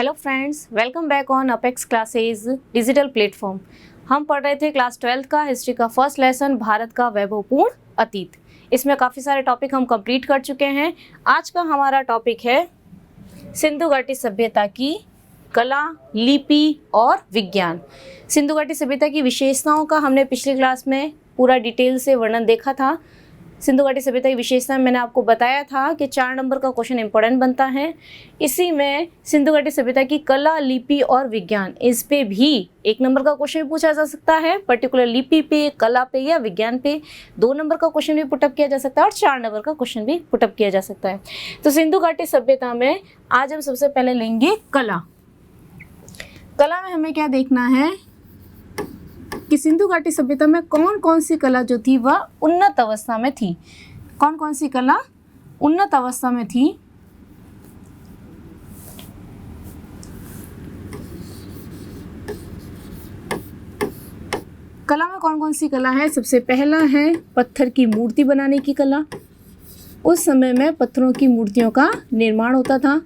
Hello friends, welcome back on apex classes digital platform. हम पढ़ रहे थे क्लास 12 का हिस्ट्री का फर्स्ट लेसन भारत का वैभवपूर्ण अतीत। इसमें काफ़ी सारे टॉपिक हम कंप्लीट कर चुके हैं। आज का हमारा टॉपिक है सिंधु घाटी सभ्यता की कला, लिपि और विज्ञान। सिंधु घाटी सभ्यता की विशेषताओं का हमने पिछली क्लास में पूरा डिटेल से वर्णन देखा था। सिंधु घाटी सभ्यता की विशेषता मैंने आपको बताया था कि 4 नंबर का क्वेश्चन इंपॉर्टेंट बनता है। इसी में सिंधु घाटी सभ्यता की कला, लिपि और विज्ञान, इस पे भी 1 नंबर का क्वेश्चन भी पूछा जा सकता है। पर्टिकुलर लिपि पे, कला पे या विज्ञान पे 2 नंबर का क्वेश्चन भी पुटअप किया जा सकता है और 4 नंबर का क्वेश्चन भी पुटअप किया जा सकता है। तो सिंधु घाटी सभ्यता में आज हम सबसे पहले लेंगे कला। कला में हमें क्या देखना है कि सिंधु घाटी सभ्यता में कौन कौन सी कला जो थी वह उन्नत अवस्था में थी। कौन कौन सी कला उन्नत अवस्था में थी? कला में कौन कौन सी कला है? सबसे पहला है पत्थर की मूर्ति बनाने की कला। उस समय में पत्थरों की मूर्तियों का निर्माण होता था,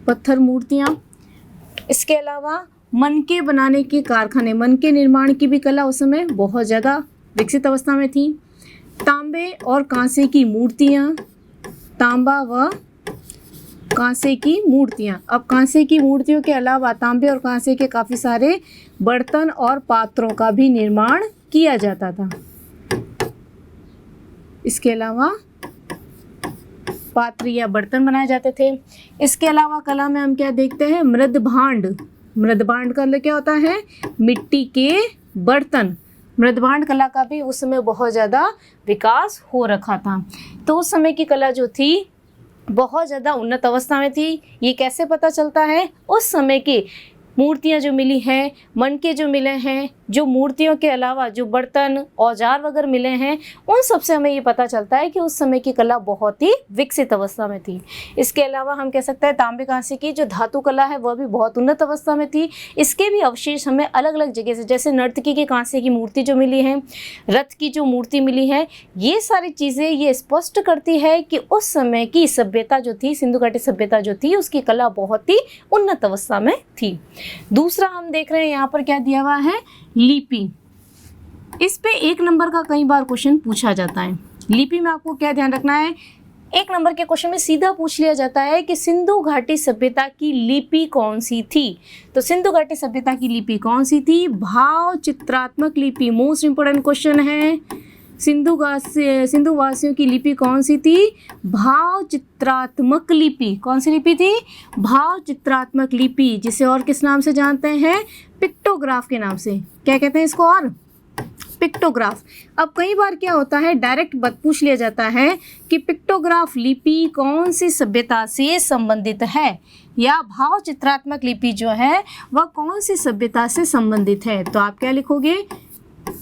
पत्थर मूर्तियाँ। इसके अलावा मनके बनाने के कारखाने, मनके निर्माण की भी कला उस समय बहुत ज़्यादा विकसित अवस्था में थी। तांबे और कांसे की मूर्तियाँ, तांबा व कांसे की मूर्तियाँ। अब कांसे की मूर्तियों के अलावा तांबे और कांसे के काफ़ी सारे बर्तन और पात्रों का भी निर्माण किया जाता था। इसके अलावा पात्र या बर्तन बनाए जाते थे। इसके अलावा कला में हम क्या देखते हैं? मृदभांड। मृदभांड का मतलब क्या होता है? मिट्टी के बर्तन। मृदभांड कला का भी उस समय बहुत ज़्यादा विकास हो रखा था। तो उस समय की कला जो थी बहुत ज़्यादा उन्नत अवस्था में थी। ये कैसे पता चलता है? उस समय की मूर्तियाँ जो मिली हैं, मनके जो मिले हैं, जो मूर्तियों के अलावा जो बर्तन, औजार वगैरह मिले हैं, उन सब से हमें ये पता चलता है कि उस समय की कला बहुत ही विकसित अवस्था में थी। इसके अलावा हम कह सकते हैं तांबे कांसे की जो धातु कला है वह भी बहुत उन्नत अवस्था में थी। इसके भी अवशेष हमें अलग अलग जगह से, जैसे नर्तकी के कांसे की मूर्ति जो मिली है, रथ की जो मूर्ति मिली है, ये सारी चीज़ें ये स्पष्ट करती है कि उस समय की सभ्यता जो थी, सिंधु घाटी सभ्यता जो थी, उसकी कला बहुत ही उन्नत अवस्था में थी। दूसरा हम देख रहे हैं यहाँ पर क्या दिया हुआ है? लिपि। इस पे 1 नंबर का कई बार क्वेश्चन पूछा जाता है। लिपि में आपको क्या ध्यान रखना है? 1 नंबर के क्वेश्चन में सीधा पूछ लिया जाता है कि सिंधु घाटी सभ्यता की लिपि कौन सी थी। तो सिंधु घाटी सभ्यता की लिपि कौन सी थी? भाव चित्रात्मक लिपि। मोस्ट इंपोर्टेंट क्वेश्चन है। सिंधु वासियों की लिपि कौन सी थी? भाव चित्रात्मक लिपि। कौन सी लिपि थी? भाव चित्रात्मक लिपि, जिसे और किस नाम से जानते हैं? पिक्टोग्राफ के नाम से। क्या कहते हैं इसको? और पिक्टोग्राफ। अब कई बार क्या होता है, डायरेक्ट पूछ लिया जाता है कि पिक्टोग्राफ लिपि कौन सी सभ्यता से संबंधित है, या भाव चित्रात्मक लिपि जो है वह कौन सी सभ्यता से संबंधित है। तो आप क्या लिखोगे?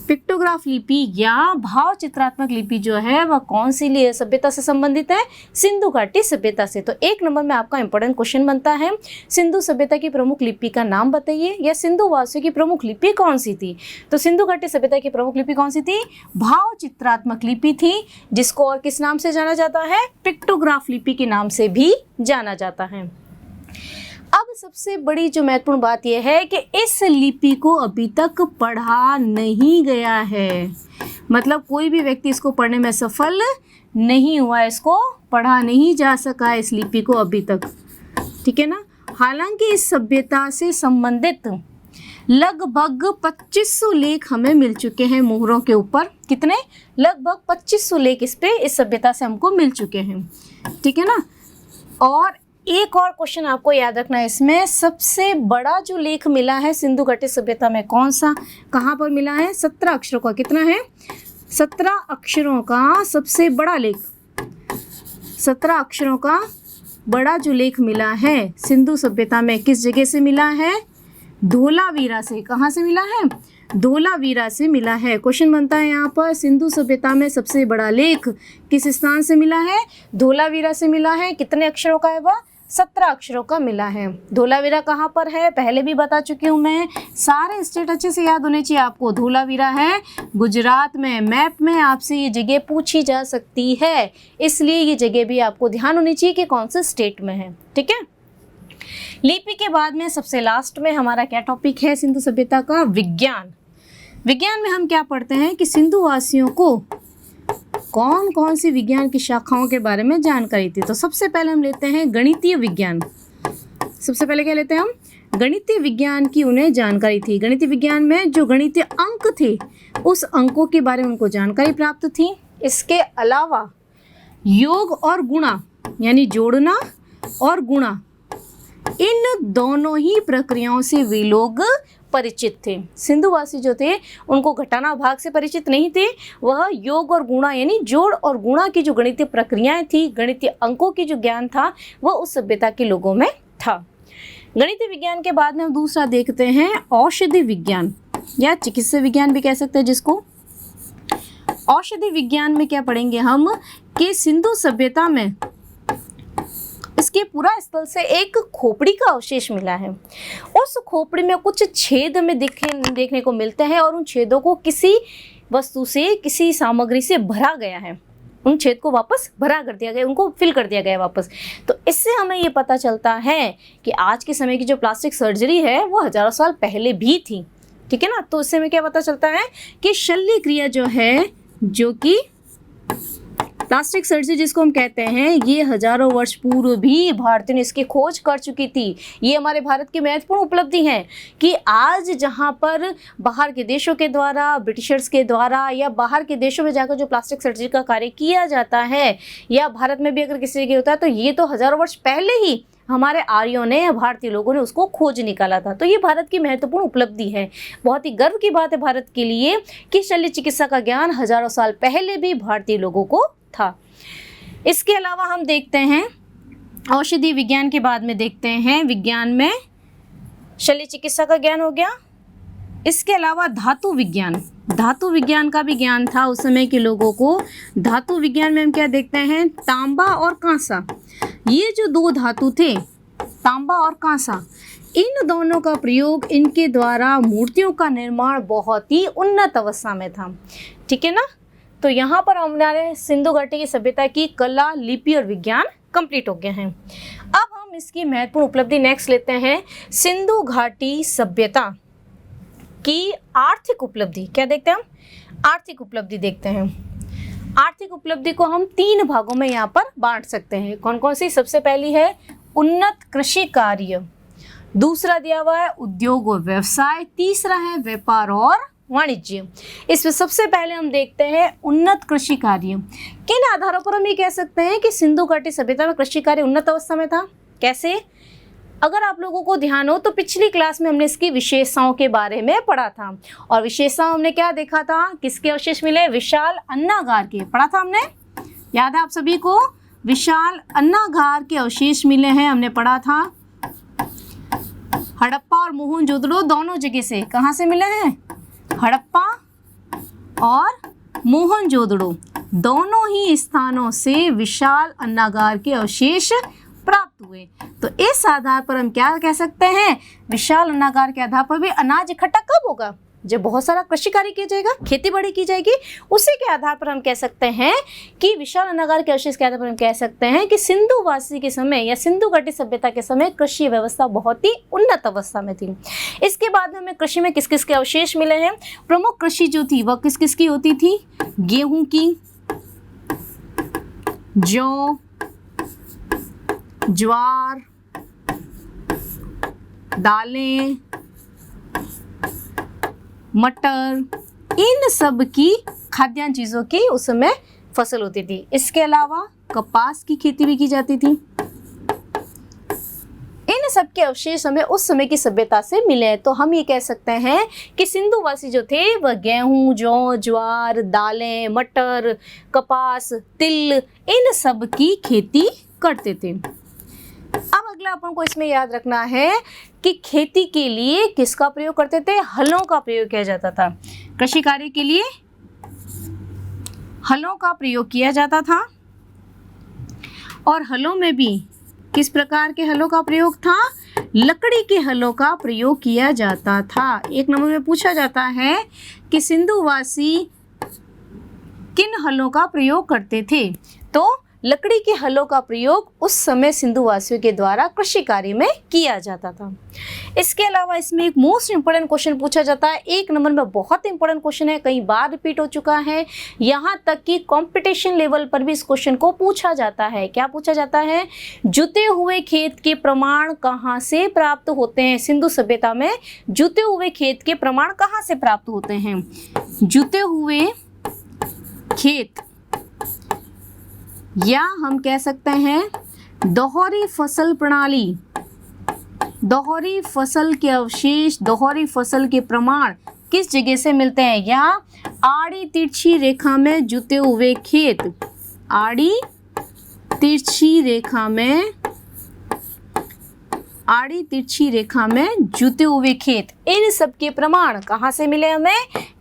पिक्टोग्राफ लिपि या भाव चित्रात्मक लिपि जो है वह कौन सी सभ्यता से संबंधित है? सिंधु घाटी सभ्यता से। तो 1 नंबर में आपका इंपॉर्टेंट क्वेश्चन बनता है, सिंधु सभ्यता की प्रमुख लिपि का नाम बताइए, या सिंधु वासियों की प्रमुख लिपि कौन सी थी। तो सिंधु घाटी सभ्यता की प्रमुख लिपि कौन सी थी? भाव चित्रात्मक लिपि थी, जिसको और किस नाम से जाना जाता है? पिक्टोग्राफ लिपि के नाम से भी जाना जाता है। अब सबसे बड़ी जो महत्वपूर्ण बात यह है कि इस लिपि को अभी तक पढ़ा नहीं गया है। मतलब कोई भी व्यक्ति इसको पढ़ने में सफल नहीं हुआ, इसको पढ़ा नहीं जा सका इस लिपि को अभी तक। ठीक है ना? हालांकि इस सभ्यता से संबंधित लगभग 2500 लेख हमें मिल चुके हैं मोहरों के ऊपर। कितने? लगभग 2500 लेख इस सभ्यता से हमको मिल चुके हैं। ठीक है ना? और एक और क्वेश्चन आपको याद रखना है इसमें, सबसे बड़ा जो लेख मिला है सिंधु घाटी सभ्यता में कौन सा, कहाँ पर मिला है? 17 अक्षरों का। कितना है? 17 अक्षरों का सबसे बड़ा लेख। 17 अक्षरों का बड़ा जो लेख मिला है सिंधु सभ्यता में, किस जगह से मिला है? धोलावीरा से। कहाँ से मिला है? धोलावीरा से मिला है। क्वेश्चन बनता है यहाँ पर, सिंधु सभ्यता में सबसे बड़ा लेख किस स्थान से मिला है? धोलावीरा से मिला है। कितने अक्षरों का है वह? 17 अक्षरों का मिला है। धोलावीरा कहाँ पर है? पहले भी बता चुकी हूँ मैं। सारे स्टेट अच्छे से याद होने चाहिए आपको। धोलावीरा है गुजरात में। मैप में आपसे ये जगह पूछी जा सकती है, इसलिए ये जगह भी आपको ध्यान होनी चाहिए कि कौन से स्टेट में है। ठीक है? लिपि के बाद में सबसे लास्ट में हमारा क्या टॉपिक है सिंधु सभ्यता का? विज्ञान। विज्ञान में हम क्या पढ़ते हैं कि सिंधु वासियों को कौन कौन सी विज्ञान की शाखाओं के बारे में जानकारी थी। तो सबसे पहले हम लेते हैं गणितीय विज्ञान। सबसे पहले क्या लेते हैं हम? गणितीय विज्ञान की उन्हें जानकारी थी। गणितीय विज्ञान में जो गणितीय अंक थे उस अंकों के बारे में उनको जानकारी प्राप्त थी। इसके अलावा योग और गुणा यानी जोड़ना और गुणा, इन दोनों ही प्रक्रियाओं से वे लोग परिचित थे। सिंधुवासी जो थे उनको घटाना भाग से परिचित नहीं थे, वह योग और गुणा यानी जोड़ और गुणा की जो गणितीय प्रक्रियाएं थी, गणितीय अंकों की जो ज्ञान था वह उस सभ्यता के लोगों में था। गणितीय विज्ञान के बाद में हम दूसरा देखते हैं औषधि विज्ञान या चिकित्सा विज्ञान भी कह सकते हैं जिसको। औषधि विज्ञान में क्या पढ़ेंगे हम कि सिंधु सभ्यता में इसके पूरा स्थल से एक खोपड़ी का अवशेष मिला है। उस खोपड़ी में कुछ छेद में देखने को मिलते हैं और उन छेदों को किसी वस्तु से, किसी सामग्री से भरा गया है। उन छेद को वापस भरा कर दिया गया, उनको फिल कर दिया गया वापस। तो इससे हमें ये पता चलता है कि आज के समय की जो प्लास्टिक सर्जरी है वो हजारों साल पहले भी थी। ठीक है ना। तो इससे हमें क्या पता चलता है कि शल्य क्रिया जो है, जो कि प्लास्टिक सर्जरी जिसको हम कहते हैं, ये हजारों वर्ष पूर्व भी भारतीयों ने इसकी खोज कर चुकी थी। ये हमारे भारत की महत्वपूर्ण उपलब्धि है कि आज जहाँ पर बाहर के देशों के द्वारा, ब्रिटिशर्स के द्वारा या बाहर के देशों में जाकर जो प्लास्टिक सर्जरी का कार्य किया जाता है या भारत में भी अगर किसी जगह होता है, तो ये तो हजारों वर्ष पहले ही हमारे आर्यों ने, भारतीय लोगों ने उसको खोज निकाला था। तो ये भारत की महत्वपूर्ण उपलब्धि है। बहुत ही गर्व की बात है भारत के लिए कि शल्य चिकित्सा का ज्ञान हजारों साल पहले भी भारतीय लोगों को था। इसके अलावा हम देखते हैं औषधि विज्ञान के बाद में देखते हैं विज्ञान में शल्य चिकित्सा का ज्ञान हो गया। इसके अलावा धातु विज्ञान, धातु विज्ञान का भी ज्ञान था उस समय के लोगों को। धातु विज्ञान में हम क्या देखते हैं? तांबा और कांसा, ये जो दो धातु थे, तांबा और कांसा, इन दोनों का प्रयोग इनके द्वारा मूर्तियों का निर्माण बहुत ही उन्नत अवस्था में था। ठीक है ना। तो यहाँ पर हमारे सिंधु घाटी की सभ्यता की कला, लिपि और विज्ञान कंप्लीट हो गए हैं। अब हम इसकी महत्वपूर्ण उपलब्धि नेक्स्ट लेते हैं, सिंधु घाटी सभ्यता की आर्थिक उपलब्धि। क्या देखते हैं हम? आर्थिक उपलब्धि देखते हैं। आर्थिक उपलब्धि को हम 3 भागों में यहाँ पर बांट सकते हैं। कौन कौन सी? सबसे पहली है उन्नत कृषि कार्य, दूसरा दिया हुआ है उद्योग और व्यवसाय, तीसरा है व्यापार और वाणिज्य। इसमें सबसे पहले हम देखते हैं उन्नत कृषि कार्य। किन आधारों पर हम ये कह सकते हैं कि सिंधु घाटी सभ्यता में कृषि कार्य उन्नत अवस्था में था? कैसे? अगर आप लोगों को ध्यान हो तो पिछली क्लास में हमने इसकी विशेषताओं के बारे में पढ़ा था और विशेषताओं हमने क्या देखा था? किसके अवशेष मिले? विशाल अन्नागार के पढ़ा था हमने, याद है आप सभी को? विशाल अन्नागार के अवशेष मिले हैं, हमने पढ़ा था। हड़प्पा और मोहनजोदड़ो दोनों जगह से, कहाँ से मिले हैं? हड़प्पा और मोहनजोदड़ो दोनों ही स्थानों से विशाल अन्नागार के अवशेष प्राप्त हुए। तो इस आधार पर हम क्या कह सकते हैं? विशाल अन्नागार के आधार पर भी अनाज इकट्ठा कब होगा? जब बहुत सारा कृषि कार्य किया जाएगा, खेती बाड़ी की जाएगी, उसी के आधार पर हम कह सकते हैं कि विशाल अन्नागार के अवशेष के आधार पर हम कह सकते हैं कि सिंधुवासी के समय या सिंधु घाटी सभ्यता के समय कृषि व्यवस्था बहुत ही उन्नत अवस्था में थी। इसके बाद में हमें कृषि में किस किस के अवशेष मिले हैं? प्रमुख कृषि जो थी वह किस किस की होती थी? गेहूं की, जौ, ज्वार, दालें, मटर, इन सब की खाद्यान्न चीज़ों की उस समय फसल होती थी। इसके अलावा कपास की खेती भी की जाती थी। इन सब के अवशेष हमें उस समय की सभ्यता से मिले। तो हम ये कह सकते हैं कि सिंधुवासी जो थे वह गेहूं, जौ, ज्वार, दालें, मटर, कपास, तिल, इन सब की खेती करते थे। अब अगला अपन को इसमें याद रखना है कि खेती के लिए किसका प्रयोग करते थे? हलों का प्रयोग किया जाता था। कृषि कार्य के लिए हलों का प्रयोग किया जाता था और हलों में भी किस प्रकार के हलों का प्रयोग था? लकड़ी के हलों का प्रयोग किया जाता था। एक नंबर में पूछा जाता है कि सिंधुवासी किन हलों का प्रयोग करते थे? तो लकड़ी के हलों का प्रयोग उस समय सिंधुवासियों के द्वारा कृषि कार्य में किया जाता था। इसके अलावा इसमें एक मोस्ट इंपोर्टेंट क्वेश्चन पूछा जाता है, 1 नंबर में बहुत इंपॉर्टेंट क्वेश्चन है, कई बार रिपीट हो चुका है, यहाँ तक कि कंपटीशन लेवल पर भी इस क्वेश्चन को पूछा जाता है। क्या पूछा जाता है? जुते हुए खेत के प्रमाण कहाँ से प्राप्त होते हैं? सिंधु सभ्यता में जुते हुए खेत के प्रमाण कहाँ से प्राप्त होते हैं? जुते हुए खेत, या हम कह सकते हैं दोहरी फसल प्रणाली, दोहरी फसल के अवशेष, दोहरी फसल के प्रमाण किस जगह से मिलते हैं? या आड़ी तिरछी रेखा में जुते हुए खेत, आड़ी तिरछी रेखा में, आड़ी तिरछी रेखा में जुते हुए खेत, इन सब के प्रमाण कहाँ से मिले? हमें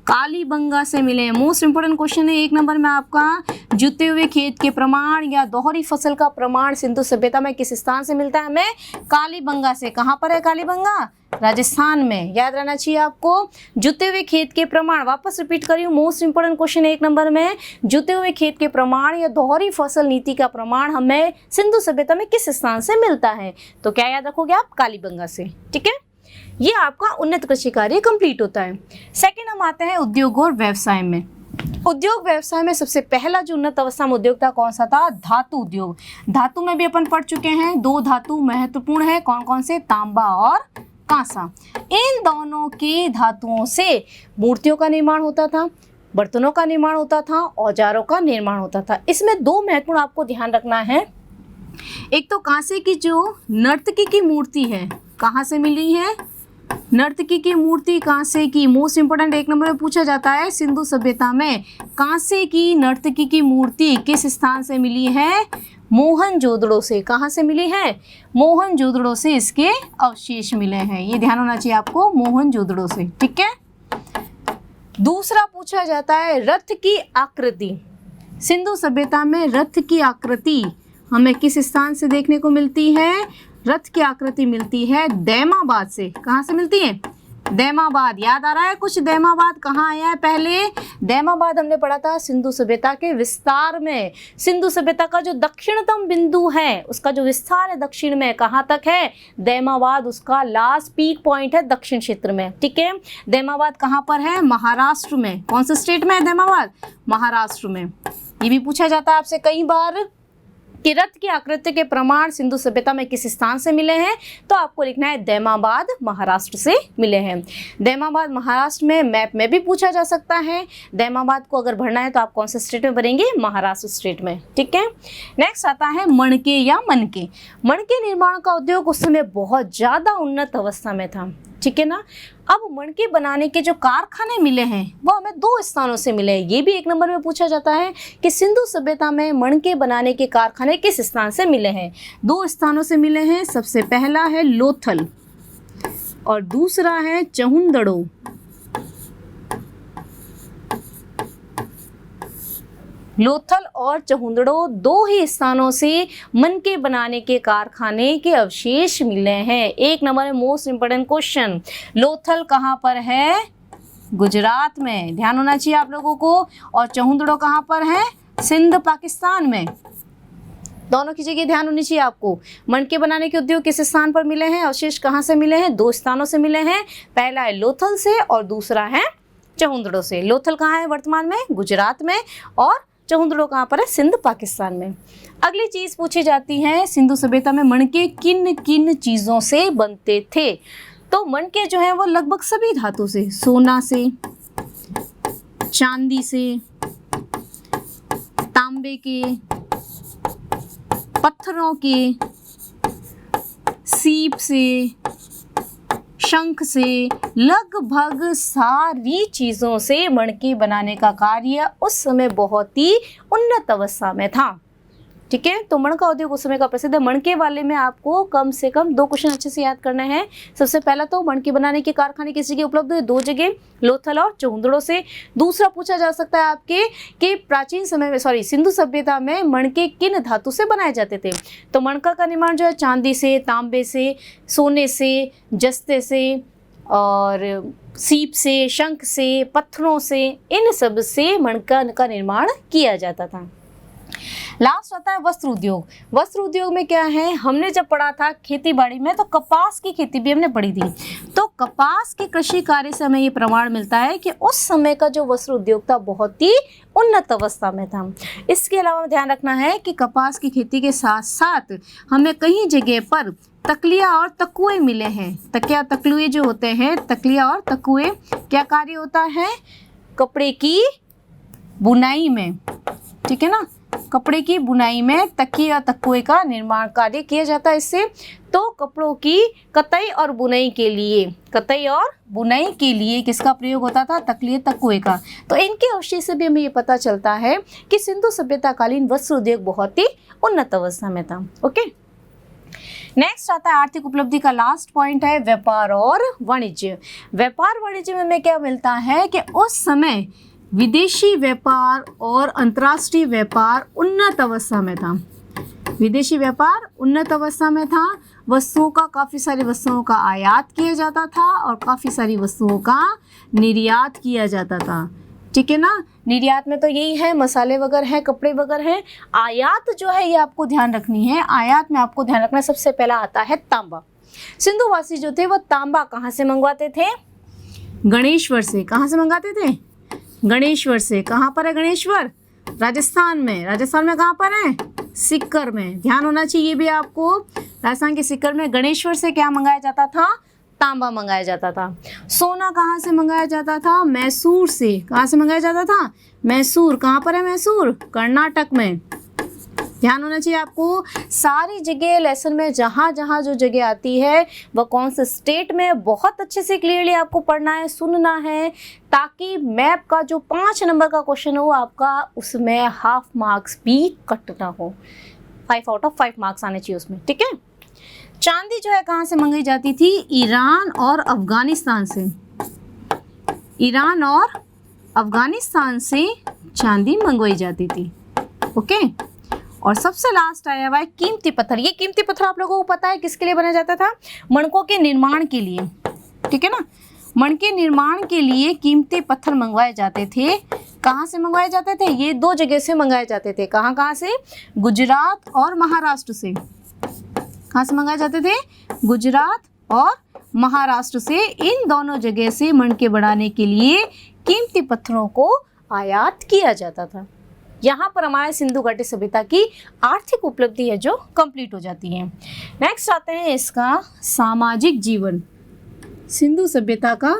कालीबंगा से मिले। मोस्ट इंपोर्टेंट क्वेश्चन है 1 नंबर में आपका, जुते हुए खेत के प्रमाण या दोहरी फसल का प्रमाण सिंधु सभ्यता में किस स्थान से मिलता है? हमें कालीबंगा से। कहाँ पर है कालीबंगा? राजस्थान में। याद रहना चाहिए आपको, जुते हुए खेत के प्रमाण, वापस रिपीट करी हूँ, मोस्ट इंपोर्टेंट क्वेश्चन है 1 नंबर में, जुते हुए खेत के प्रमाण या दोहरी फसल नीति का प्रमाण हमें सिंधु सभ्यता में किस स्थान से मिलता है? तो क्या याद रखोगे आप? कालीबंगा से। ठीक है, ये आपका उन्नत कृषि कार्य कंप्लीट होता है। सेकंड हम आते हैं उद्योग और व्यवसाय में। उद्योग व्यवसाय में सबसे पहला जो उन्नत अवस्था में उद्योग था कौन सा था? धातु उद्योग। धातु में भी अपन पढ़ चुके हैं, 2 धातु महत्वपूर्ण है, कौन कौन से? तांबा और कांसा। इन दोनों के धातुओं से मूर्तियों का निर्माण होता था, बर्तनों का निर्माण होता था, औजारों का निर्माण होता था। इसमें 2 महत्वपूर्ण आपको ध्यान रखना है। एक तो कांसे की जो नर्तकी की मूर्ति है, कहाँ से मिली है? नर्तकी की मूर्ति कांसे की। मोस्ट इंपोर्टेंट 1 नंबर में पूछा जाता है, सिंधु सभ्यता में कांसे की नर्तकी की मूर्ति किस स्थान से मिली है? मोहनजोदड़ो से। कहाँ से मिली है? मोहनजोदड़ो से इसके अवशेष मिले हैं। ये ध्यान होना चाहिए आपको, मोहनजोदड़ो से। ठीक है, दूसरा पूछा जाता है रथ की आकृति। सिंधु सभ्यता में रथ की आकृति हमें किस स्थान से देखने को मिलती है? रथ की आकृति मिलती है दैमाबाद से। कहाँ से मिलती है? दैमाबाद। याद आ रहा है कुछ? दैमाबाद कहाँ आया है पहले? दैमाबाद हमने पढ़ा था सिंधु सभ्यता के विस्तार में। सिंधु सभ्यता का जो दक्षिणतम बिंदु है उसका जो विस्तार है दक्षिण में, कहाँ तक है? दैमाबाद उसका लास्ट पीक पॉइंट है दक्षिण क्षेत्र में। ठीक है, दैमाबाद कहाँ पर है? महाराष्ट्र में। कौन से स्टेट में है दैमाबाद? महाराष्ट्र में। ये भी पूछा जाता है आपसे कई बार कि रथ की आकृति के प्रमाण सिंधु सभ्यता में किस स्थान से मिले हैं? तो आपको लिखना है दैमाबाद महाराष्ट्र से मिले हैं। दैमाबाद महाराष्ट्र में मैप में भी पूछा जा सकता है। दैमाबाद को अगर भरना है तो आप कौन से स्टेट में भरेंगे? महाराष्ट्र स्टेट में। ठीक है, नेक्स्ट आता है मणके या मनके। मणके निर्माण का उद्योग उस समय बहुत ज़्यादा उन्नत अवस्था में था। ठीक है ना। अब मणके बनाने के जो कारखाने मिले हैं वो हमें 2 स्थानों से मिले हैं। ये भी 1 नंबर में पूछा जाता है कि सिंधु सभ्यता में मणके बनाने के कारखाने किस स्थान से मिले हैं? 2 स्थानों से मिले हैं। सबसे पहला है लोथल और दूसरा है चहुंदड़ो। लोथल और चहुंदड़ो 2 ही स्थानों से मणके बनाने के कारखाने के अवशेष मिले हैं। 1 नंबर में मोस्ट इंपोर्टेंट क्वेश्चन, लोथल कहाँ पर है? गुजरात में। ध्यान होना चाहिए आप लोगों को। और चहुंदड़ो कहाँ पर है? सिंध पाकिस्तान में। दोनों की जगह ध्यान होनी चाहिए आपको। मणके बनाने के उद्योग किस स्थान पर मिले हैं? अवशेष कहाँ से मिले हैं? 2 स्थानों से मिले हैं। पहला है लोथल से और दूसरा है चहुंदड़ो से। लोथल कहाँ है वर्तमान में? गुजरात में। और चहुंदड़ो कहाँ पर है? सिंध पाकिस्तान में। अगली चीज पूछी जाती है, सिंधु सभ्यता में मणके किन किन चीजों से बनते थे? तो मणके जो है वो लगभग सभी धातु से, सोना से, चांदी से, तांबे के, पत्थरों के, सीप से, शंख से, लगभग सारी चीज़ों से मणके बनाने का कार्य उस समय बहुत ही उन्नत अवस्था में था। ठीक है, तो मणका उद्योग उस समय का प्रसिद्ध है। मणके वाले में आपको कम से कम 2 क्वेश्चन अच्छे से याद करने हैं। सबसे पहला तो मणके बनाने के कारखाने किस जगह उपलब्ध है? 2 जगह, लोथल और चहुंदड़ो से। दूसरा पूछा जा सकता है आपके कि प्राचीन समय में सिंधु सभ्यता में मणके किन धातु से बनाए जाते थे? तो मणका का निर्माण जो है चांदी से, तांबे से, सोने से, जस्ते से और सीप से, शंख से, पत्थरों से, इन सब से मणका का निर्माण किया जाता था। लास्ट आता है वस्त्र उद्योग। वस्त्र उद्योग में क्या है, हमने जब पढ़ा था खेती बाड़ी में तो कपास की खेती भी हमने पढ़ी थी। तो कपास के कृषि कार्य से हमें ये प्रमाण मिलता है कि उस समय का जो वस्त्र उद्योग था बहुत ही उन्नत अवस्था में था। इसके अलावा ध्यान रखना है कि कपास की खेती के साथ साथ हमें कई जगह पर तकलिया और तकुए मिले हैं। तकिया तकलुए जो होते हैं, तकलिया और तकुए, क्या कार्य होता है, कपड़े की बुनाई में, ठीक है ना, कपड़े की बुनाई में तकिया तकुए का निर्माण कार्य किया जाता है इससे। तो कपड़ों की कताई और बुनाई के लिए, कताई और बुनाई के लिए किसका प्रयोग होता था, तकलिए तकुए का। तो इनके अवशेष से भी हमें ये पता चलता है कि सिंधु सभ्यता कालीन वस्त्र उद्योग बहुत ही उन्नत अवस्था में था। ओके, नेक्स्ट आता है आर्थिक उपलब्धि का लास्ट पॉइंट है व्यापार और वाणिज्य। व्यापार वाणिज्य में हमें क्या मिलता है कि उस समय विदेशी व्यापार और अंतर्राष्ट्रीय व्यापार उन्नत अवस्था में था। विदेशी व्यापार उन्नत अवस्था में था। वस्तुओं का, काफ़ी सारी वस्तुओं का आयात किया जाता था और काफ़ी सारी वस्तुओं का निर्यात किया जाता था, ठीक है ना। निर्यात में तो यही है, मसाले वगैरह हैं, कपड़े वगैरह हैं। आयात जो है ये आपको ध्यान रखनी है। आयात में आपको ध्यान रखना है, सबसे पहला आता है तांबा। सिंधुवासी जो थे वो तांबा कहाँ से मंगवाते थे, गणेश्वर से। कहाँ से मंगाते थे, गणेश्वर से। कहाँ पर है गणेश्वर, राजस्थान में। राजस्थान में कहाँ पर है, सीकर में। ध्यान होना चाहिए ये भी आपको, राजस्थान के सीकर में गणेश्वर से क्या मंगाया जाता था, तांबा मंगाया जाता था। सोना कहाँ से मंगाया जाता था, मैसूर से। कहाँ से मंगाया जाता था, मैसूर। कहाँ पर है मैसूर, कर्नाटक में। ध्यान होना चाहिए आपको, सारी जगह लेसन में जहाँ जहाँ जो जगह आती है वह कौन से स्टेट में, बहुत अच्छे से क्लियरली आपको पढ़ना है, सुनना है, ताकि मैप का जो 5 नंबर का क्वेश्चन हो आपका उसमें हाफ मार्क्स भी कट ना हो, 5 आउट ऑफ 5 मार्क्स आने चाहिए उसमें, ठीक है। चांदी जो है कहाँ से मंगाई जाती थी, ईरान और अफगानिस्तान से। ईरान और अफगानिस्तान से चांदी मंगवाई जाती थी। ओके, और सबसे लास्ट आया हुआ है कीमती पत्थर। ये कीमती पत्थर आप लोगों को पता है किसके लिए बनाया जाता था, मणकों के निर्माण के लिए, ठीक है ना। मण के निर्माण के लिए कीमती पत्थर मंगवाए जाते थे। कहाँ से मंगवाए जाते थे, ये 2 जगह से मंगाए जाते थे। कहाँ कहाँ से, गुजरात और महाराष्ट्र से। कहाँ से मंगाए जाते थे, गुजरात और महाराष्ट्र से। इन दोनों जगह से मणके बढ़ाने के लिए कीमती पत्थरों को आयात किया जाता था। यहाँ पर हमारे सिंधु घाटी सभ्यता की आर्थिक उपलब्धि है जो कंप्लीट हो जाती है। नेक्स्ट आते हैं इसका सामाजिक जीवन, सिंधु सभ्यता का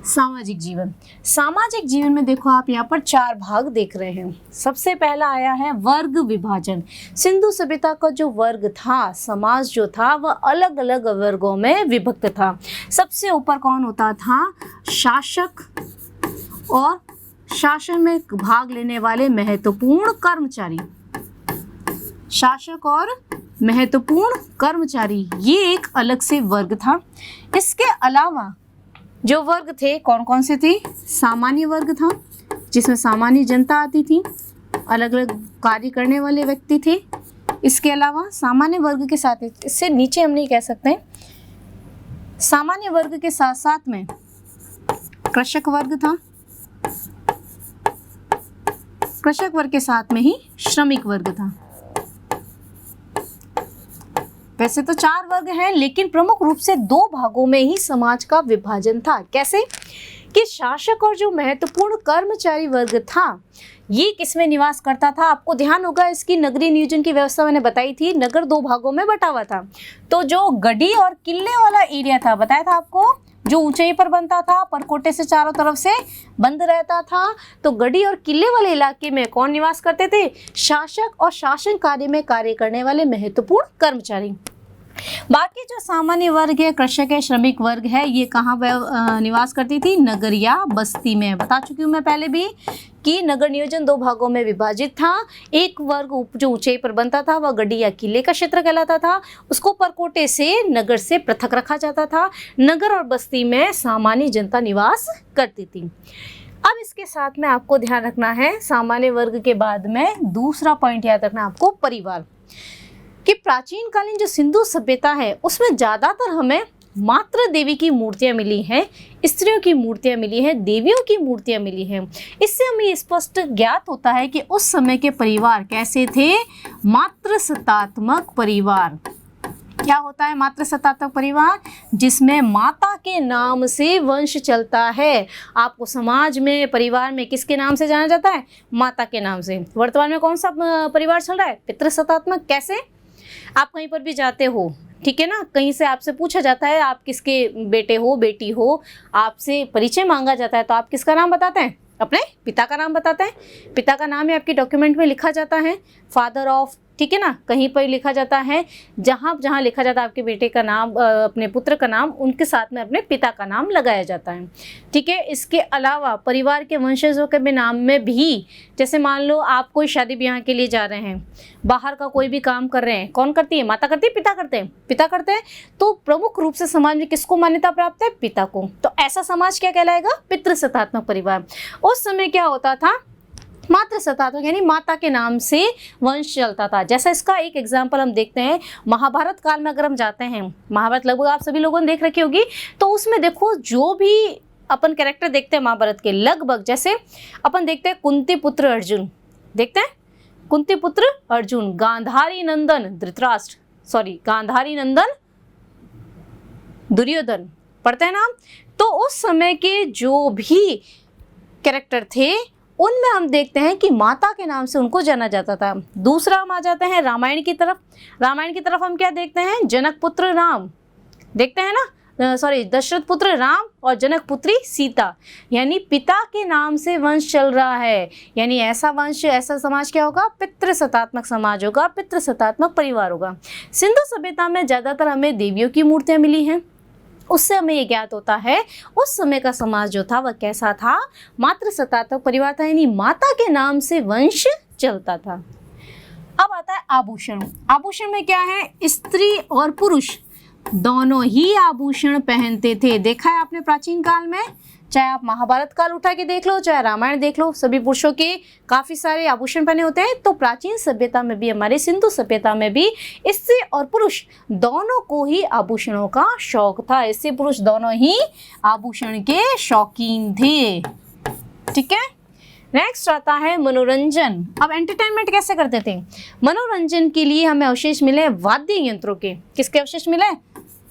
सामाजिक जीवन। सामाजिक जीवन में देखो आप यहाँ पर 4 भाग देख रहे हैं। सबसे पहला आया है वर्ग विभाजन। सिंधु सभ्यता का जो वर्ग था, समाज जो था, वह अलग अलग वर्गों में विभक्त था। सबसे ऊपर कौन होता था, शासक और शासन में भाग लेने वाले महत्वपूर्ण कर्मचारी। शासक और महत्वपूर्ण कर्मचारी, ये एक अलग से वर्ग था। इसके अलावा जो वर्ग थे कौन कौन से थे, सामान्य वर्ग था जिसमें सामान्य जनता आती थी, अलग अलग कार्य करने वाले व्यक्ति थे। इसके अलावा सामान्य वर्ग के साथ, इससे नीचे हम नहीं कह सकते, सामान्य वर्ग के साथ साथ में कृषक वर्ग था। कृषक वर्ग के साथ में ही श्रमिक वर्ग था। वैसे तो 4 वर्ग हैं, लेकिन प्रमुख रूप से 2 भागों में ही समाज का विभाजन था। कैसे कि शासक और जो महत्वपूर्ण कर्मचारी वर्ग था, ये किसमें निवास करता था। आपको ध्यान होगा इसकी नगरीय नियोजन की व्यवस्था मैंने बताई थी। नगर 2 भागों में बटा हुआ था। तो जो गढ़ी और किले वाला एरिया था, बताया था आपको, जो ऊंचाई पर बनता था, परकोटे से चारों तरफ से बंद रहता था। तो गढ़ी और किले वाले इलाके में कौन निवास करते थे, शासक और शासन कार्य में कार्य करने वाले महत्वपूर्ण कर्मचारी। बाकी जो सामान्य वर्ग है, कृषक है, श्रमिक वर्ग है, ये कहाँ निवास करती थी, नगर या बस्ती में। बता चुकी हूँ मैं पहले भी कि नगर नियोजन 2 भागों में विभाजित था। एक वर्ग जो ऊंचाई पर बनता था वह गढ़ी या किले का क्षेत्र कहलाता था। उसको परकोटे से, नगर से पृथक रखा जाता था। नगर और बस्ती में सामान्य जनता निवास करती थी। अब इसके साथ में आपको ध्यान रखना है, सामान्य वर्ग के बाद में दूसरा पॉइंट याद रखना आपको, परिवार। कि प्राचीन कालीन जो सिंधु सभ्यता है उसमें ज़्यादातर हमें मात्र देवी की मूर्तियां मिली हैं, स्त्रियों की मूर्तियां मिली हैं, देवियों की मूर्तियां मिली हैं। इससे हमें स्पष्ट ज्ञात होता है कि उस समय के परिवार कैसे थे, मात्र सत्तात्मक परिवार। क्या होता है मात्र सत्तात्मक परिवार, जिसमें माता के नाम से वंश चलता है। आपको समाज में, परिवार में किसके नाम से जाना जाता है, माता के नाम से। वर्तमान में कौन सा परिवार चल रहा है, पितृसत्तात्मक। कैसे, आप कहीं पर भी जाते हो, ठीक है ना, कहीं से आपसे पूछा जाता है आप किसके बेटे हो, बेटी हो, आपसे परिचय मांगा जाता है तो आप किसका नाम बताते हैं, अपने पिता का नाम बताते हैं। पिता का नाम ही आपके डॉक्यूमेंट में लिखा जाता है, फादर ऑफ, ठीक है ना, कहीं पर लिखा जाता है। जहाँ जहाँ लिखा जाता है आपके बेटे का नाम, अपने पुत्र का नाम, उनके साथ में अपने पिता का नाम लगाया जाता है, ठीक है। इसके अलावा परिवार के वंशजों के भी नाम में भी, जैसे मान लो आप कोई शादी ब्याह के लिए जा रहे हैं, बाहर का कोई भी काम कर रहे हैं, कौन करती है, माता करती है, पिता करते हैं, पिता करते हैं। तो प्रमुख रूप से समाज में किसको मान्यता प्राप्त है, पिता को। तो ऐसा समाज क्या कहलाएगा, पितृसत्तात्मक परिवार। उस समय क्या होता था, मात्र सत्तात्मक यानी माता के नाम से वंश चलता था। जैसा इसका एक एग्जाम्पल हम देखते हैं, महाभारत काल में अगर हम जाते हैं, महाभारत लगभग आप सभी लोगों ने देख रखी होगी, तो उसमें देखो जो भी अपन कैरेक्टर देखते हैं महाभारत के, लगभग जैसे अपन देखते हैं कुंती पुत्र अर्जुन, देखते हैं कुंती पुत्र अर्जुन, गांधारी नंदन धृतराष्ट्र, गांधारी नंदन दुर्योधन, पढ़ते हैं नाम। तो उस समय के जो भी कैरेक्टर थे उनमें हम देखते हैं कि माता के नाम से उनको जाना जाता था। दूसरा हम आ जाते हैं रामायण की तरफ। रामायण की तरफ हम क्या देखते हैं, जनक पुत्र राम, देखते हैं ना, दशरथ पुत्र राम और जनक पुत्री सीता, यानी पिता के नाम से वंश चल रहा है। यानी ऐसा वंश, ऐसा समाज क्या होगा, पितृसत्तात्मक समाज होगा, पितृसत्तात्मक परिवार होगा। सिंधु सभ्यता में ज़्यादातर हमें देवियों की मूर्तियाँ मिली हैं। उससे हमें ये ज्ञात होता है उस समय का समाज जो था वह कैसा था, मात्र सत्तात्मक परिवार था, यानी माता के नाम से वंश चलता था। अब आता है आभूषण। आभूषण में क्या है, स्त्री और पुरुष दोनों ही आभूषण पहनते थे। देखा है आपने प्राचीन काल में, चाहे आप महाभारत काल उठा के देख लो, चाहे रामायण देख लो, सभी पुरुषों के काफ़ी सारे आभूषण पहने होते हैं। तो प्राचीन सभ्यता में भी, हमारे सिंधु सभ्यता में भी स्त्री और पुरुष दोनों को ही आभूषणों का शौक था। स्त्री पुरुष दोनों ही आभूषण के शौकीन थे, ठीक है। नेक्स्ट आता है मनोरंजन। अब एंटरटेनमेंट कैसे करते थे, मनोरंजन के लिए हमें अवशेष मिले वाद्य यंत्रों के। किसके अवशेष मिले,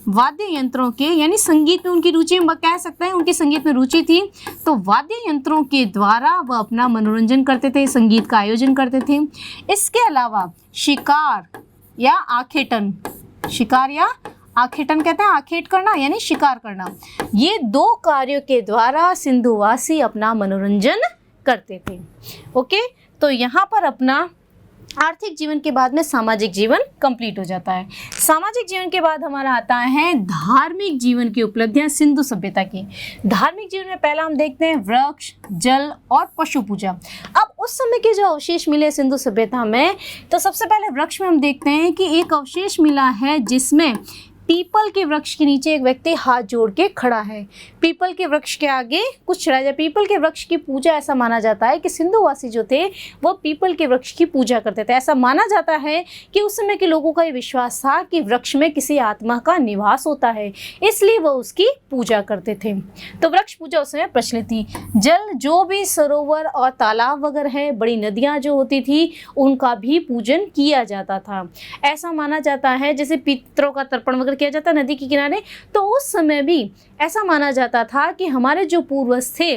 वाद्य यंत्रों के, यानी संगीत में उनकी रुचि, हम कह सकते हैं उनकी संगीत में रुचि थी। तो वाद्य यंत्रों के द्वारा वह अपना मनोरंजन करते थे, संगीत का आयोजन करते थे। इसके अलावा शिकार या आखेटन, शिकार या आखेटन कहते हैं, आखेट करना यानी शिकार करना, ये दो कार्यों के द्वारा सिंधुवासी अपना मनोरंजन करते थे। ओके, तो यहाँ पर अपना आर्थिक जीवन के बाद में सामाजिक जीवन कंप्लीट हो जाता है। सामाजिक जीवन के बाद हमारा आता है धार्मिक जीवन की उपलब्धियां सिंधु सभ्यता की। धार्मिक जीवन में पहला हम देखते हैं वृक्ष, जल और पशु पूजा। अब उस समय के जो अवशेष मिले सिंधु सभ्यता में, तो सबसे पहले वृक्ष में हम देखते हैं कि एक अवशेष मिला है जिसमें पीपल के वृक्ष के नीचे एक व्यक्ति हाथ जोड़ के खड़ा है। पीपल के वृक्ष के आगे कुछ चढ़ाया जाए। पीपल के वृक्ष की पूजा, ऐसा माना जाता है कि सिंधुवासी जो थे वो पीपल के वृक्ष की पूजा करते थे। ऐसा माना जाता है कि उस समय के लोगों का ये विश्वास था कि वृक्ष में किसी आत्मा का निवास होता है, इसलिए वो उसकी पूजा करते थे। तो वृक्ष पूजा उस समय प्रचलित थी। जल, जो भी सरोवर और तालाब वगैरह है, बड़ी नदियाँ जो होती थी, उनका भी पूजन किया जाता था। ऐसा माना जाता है जैसे पितरों का तर्पण वगैरह किया जाता नदी के किनारे, तो उस समय भी ऐसा माना जाता था कि हमारे जो पूर्वज थे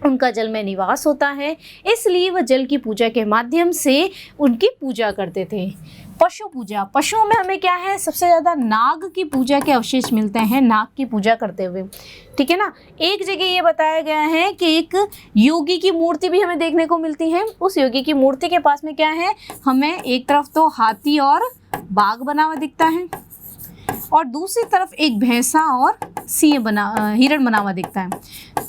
उनका जल में निवास होता है, इसलिए वह जल की पूजा के माध्यम से उनकी पूजा करते थे। पशु पूजा, पशुओं में हमें क्या है, सबसे ज़्यादा नाग की पूजा के अवशेष मिलते हैं, नाग की पूजा करते हुए, ठीक है ना। एक जगह ये बताया गया है कि एक योगी की मूर्ति भी हमें देखने को मिलती है। उस योगी की मूर्ति के पास में क्या है, हमें एक तरफ तो हाथी और बाघ बना हुआ दिखता है और दूसरी तरफ एक भैंसा और सिंह हिरण बना हुआ दिखता है।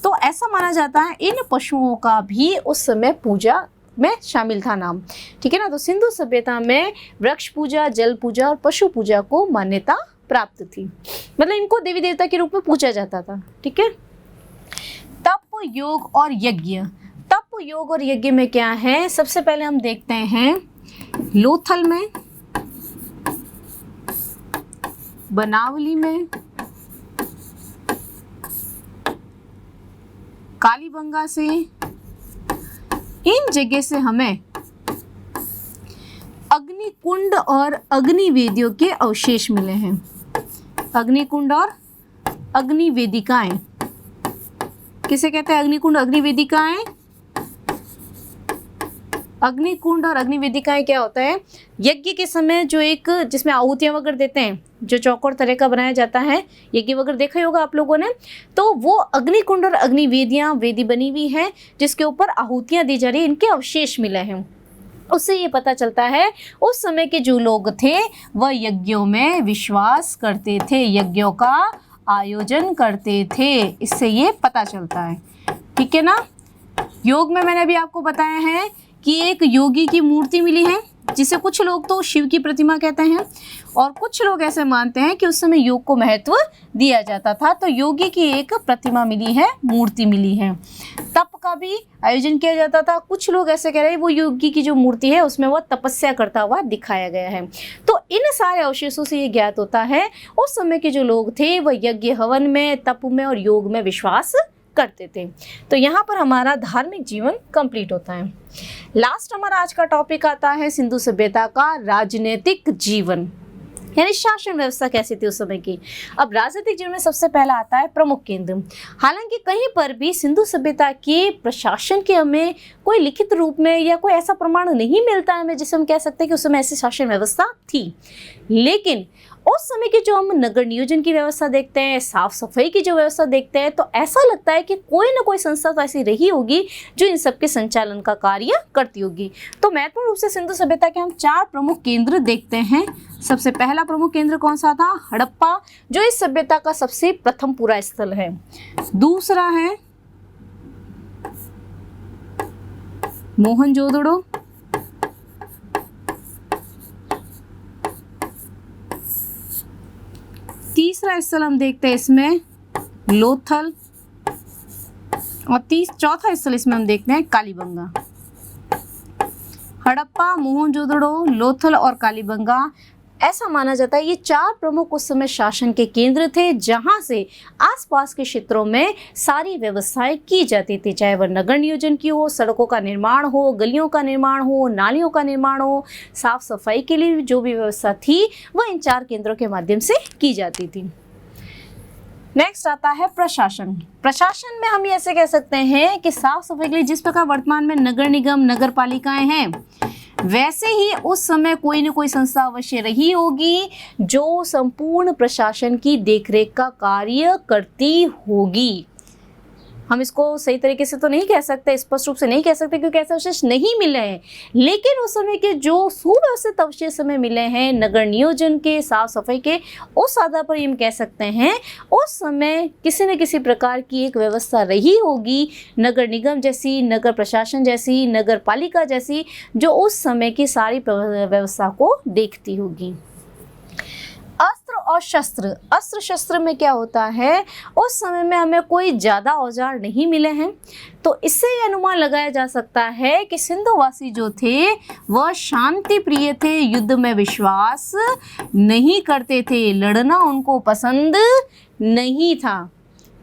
तो ऐसा माना जाता है इन पशुओं का भी उस समय पूजा में शामिल था नाम, ठीक है ना। तो सिंधु सभ्यता में वृक्ष पूजा, जल पूजा और पशु पूजा को मान्यता प्राप्त थी, मतलब इनको देवी देवता के रूप में पूजा जाता था, ठीक है। तप, योग और यज्ञ। तप, योग और यज्ञ में क्या है, सबसे पहले हम देखते हैं लोथल में, बनावली में, कालीबंगा से, इन जगह से हमें अग्निकुंड और अग्निवेदियों के अवशेष मिले हैं। अग्निकुंड और अग्निवेदिकाएं, किसे कहते हैं अग्निकुंड अग्निवेदिकाएं? अग्निकुंड और अग्निवेदिकाएं क्या होता है? यज्ञ के समय जो एक जिसमें आहुतियां वगैरह देते हैं, जो चौकोर तरह का बनाया जाता है, यज्ञ वगैरह देखा ही होगा आप लोगों ने, तो वो अग्निकुंड और अग्निवेदियां, वेदी बनी हुई है जिसके ऊपर आहुतियां दी जा रही है, इनके अवशेष मिले हैं। उससे ये पता चलता है उस समय के जो लोग थे वह यज्ञों में विश्वास करते थे, यज्ञों का आयोजन करते थे, इससे ये पता चलता है। ठीक है ना। योग में मैंने अभी आपको बताया है कि एक योगी की मूर्ति मिली है, जिसे कुछ लोग तो शिव की प्रतिमा कहते हैं और कुछ लोग ऐसे मानते हैं कि उस समय योग को महत्व दिया जाता था। तो योगी की एक प्रतिमा मिली है, मूर्ति मिली है। तप का भी आयोजन किया जाता था। कुछ लोग ऐसे कह रहे हैं वो योगी की जो मूर्ति है उसमें वह तपस्या करता हुआ दिखाया गया है। तो इन सारे अवशेषों से ये ज्ञात होता है उस समय के जो लोग थे वह यज्ञ हवन में, तप में और योग में विश्वास करते थे। तो यहाँ पर हमारा धार्मिक जीवन कंप्लीट होता है। लास्ट हमारा आज का टॉपिक आता है सिंधु सभ्यता का राजनीतिक जीवन, यानी शासन व्यवस्था कैसी थी उस समय की। अब राजनीतिक जीवन में सबसे पहला आता है प्रमुख केंद्र। हालांकि कहीं पर भी सिंधु सभ्यता के प्रशासन के हमें कोई लिखित रूप में या कोई ऐसा प्रमाण नहीं मिलता है हमें जिसे हम कह सकते हैं कि उस समय ऐसी शासन व्यवस्था थी। लेकिन उस समय की जो हम नगर नियोजन की व्यवस्था देखते हैं, साफ सफाई की जो व्यवस्था देखते हैं, तो ऐसा लगता है कि कोई ना कोई संस्था तो ऐसी रही होगी जो इन सब के संचालन का कार्य करती होगी। तो महत्वपूर्ण रूप से सिंधु सभ्यता के हम 4 प्रमुख केंद्र देखते हैं। सबसे पहला प्रमुख केंद्र कौन सा था? हड़प्पा, जो इस सभ्यता का सबसे प्रथम पूरा स्थल है। दूसरा है मोहनजोदड़ो, तीसरा स्थल हम देखते हैं इसमें लोथल, और चौथा स्थल इसमें हम देखते हैं कालीबंगा। हड़प्पा, मोहनजोदड़ो, लोथल और कालीबंगा, ऐसा माना जाता है ये 4 प्रमुख उस समय शासन के केंद्र थे जहां से आसपास के क्षेत्रों में सारी व्यवस्थाएं की जाती थी, चाहे वह नगर नियोजन की हो, सड़कों का निर्माण हो, गलियों का निर्माण हो, नालियों का निर्माण हो, साफ सफाई के लिए जो भी व्यवस्था थी वह इन 4 केंद्रों के माध्यम से की जाती थी। नेक्स्ट आता है प्रशासन। प्रशासन में हम ऐसे कह सकते हैं कि साफ सफाई के लिए जिस प्रकार वर्तमान में नगर निगम, नगर पालिकाएं हैं, वैसे ही उस समय कोई न कोई संस्था अवश्य रही होगी जो संपूर्ण प्रशासन की देखरेख का कार्य करती होगी। हम इसको सही तरीके से तो नहीं कह सकते, स्पष्ट रूप से नहीं कह सकते क्योंकि ऐसे अवशेष नहीं मिले हैं, लेकिन उस समय के जो सुव्यवस्थित अवशेष हमें मिले हैं नगर नियोजन के, साफ सफाई के, उस आधार पर हम कह सकते हैं उस समय किसी न किसी प्रकार की एक व्यवस्था रही होगी, नगर निगम जैसी, नगर प्रशासन जैसी, नगर पालिका जैसी, जो उस समय की सारी व्यवस्था को देखती होगी। अस्त्र और शस्त्र। अस्त्र शस्त्र में क्या होता है, उस समय में हमें कोई ज़्यादा औजार नहीं मिले हैं, तो इससे ये अनुमान लगाया जा सकता है कि सिंधुवासी जो थे वह शांति प्रिय थे, युद्ध में विश्वास नहीं करते थे, लड़ना उनको पसंद नहीं था।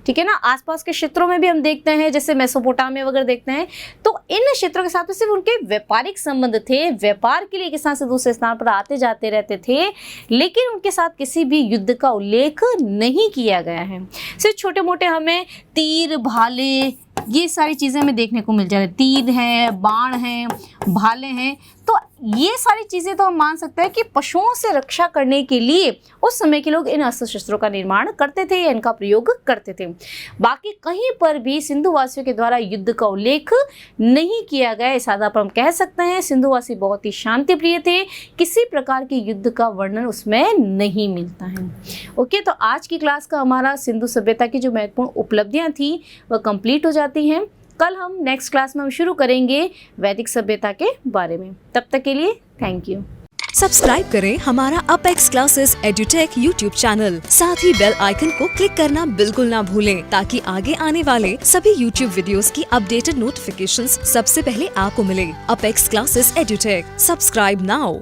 ठीक है ना। आसपास के क्षेत्रों में भी हम देखते हैं, जैसे मेसोपोटामिया वगैरह देखते हैं, तो इन क्षेत्रों के साथ सिर्फ उनके व्यापारिक संबंध थे, व्यापार के लिए एक स्थान से दूसरे स्थान पर आते जाते रहते थे, लेकिन उनके साथ किसी भी युद्ध का उल्लेख नहीं किया गया है। सिर्फ छोटे मोटे हमें तीर, भाले, ये सारी चीज़ें हमें देखने को मिल जाए, तीर है, बाण हैं, भाले हैं, तो ये सारी चीज़ें तो हम मान सकते हैं कि पशुओं से रक्षा करने के लिए उस समय के लोग इन अस्त्र शस्त्रों का निर्माण करते थे या इनका प्रयोग करते थे। बाकी कहीं पर भी सिंधुवासियों के द्वारा युद्ध का उल्लेख नहीं किया गया। इस आधार पर हम कह सकते हैं सिंधुवासी बहुत ही शांति प्रिय थे, किसी प्रकार के युद्ध का वर्णन उसमें नहीं मिलता है। ओके, तो आज की क्लास का हमारा सिंधु सभ्यता की जो महत्वपूर्ण उपलब्धियाँ थी वह कंप्लीट हो जाती हैं। कल हम नेक्स्ट क्लास में हम शुरू करेंगे वैदिक सभ्यता के बारे में। तब तक के लिए थैंक यू। सब्सक्राइब करें हमारा Apex classes Edutech YouTube channel, साथ ही बेल आइकन को क्लिक करना बिल्कुल ना भूलें ताकि आगे आने वाले सभी यूट्यूब वीडियोस की अपडेटेड नोटिफिकेशंस सबसे पहले आपको मिले। Apex classes Edutech, subscribe now.